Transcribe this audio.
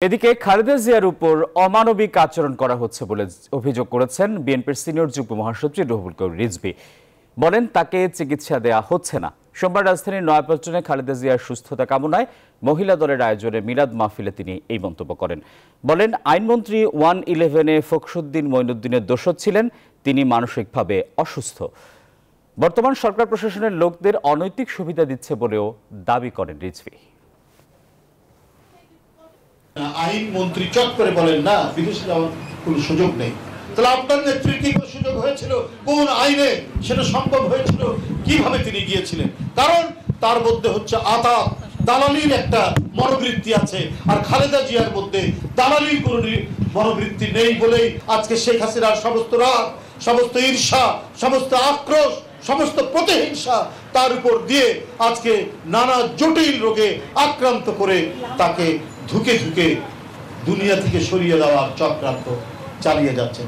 এদিকে খালেদা জিয়ার উপর অমানবিক আচরণ করা হচ্ছে বলে অভিযোগ করেছেন বিএনপির সিনিয়র যুগ্ম মহাসচিব রুহুল কবির রিজভী। বলেন তাকে চিকিৎসা দেয়া হচ্ছে না। সোমবার রাজধানীর নয়াপল্টনে খালেদা জিয়ার সুস্থতা কামনায় মহিলা দলের আয়োজনে মিলাদ মাহফিলে তিনি এই মন্তব্য করেন। বলেন আইনমন্ত্রী 111-এ ফখরুদ্দিন মঈনুদ্দিনের দোসর ছিলেন, তিনি মানসিকভাবে অসুস্থ। বর্তমান সরকার প্রশাসনের লোকদের অনৈতিক সুবিধা দিচ্ছে বলেও দাবি করেন রিজভী। আইনমন্ত্রী চট করে বলেন না বিদেশে যাওয়ার কোনো সুযোগ নেই। তাহলে আপনার নেত্রীর কি কোনো সুযোগ হয়েছিল? কোন আইনে সেটা সম্ভব হয়েছিল? কিভাবে তিনি গিয়েছিলেন? কারণ তার মধ্যে হচ্ছে আতাত দালালির একটা মনোবৃত্তি আছে, আর খালেদা জিয়ার মধ্যে দালালির কোনো মনোবৃত্তি নেই বলেই আজকে শেখ হাসিনার সমস্ত রাগ, সমস্ত ঈর্ষা, সমস্ত আক্রোশ, সমস্ত প্রতিহিংসা তার উপর দিয়ে আজকে নানা জটিল রোগে আক্রান্ত করে তাকে ধুকে ধুকে দুনিয়া থেকে সরিয়ে দেওয়ার চক্রান্ত চালিয়ে যাচ্ছেন।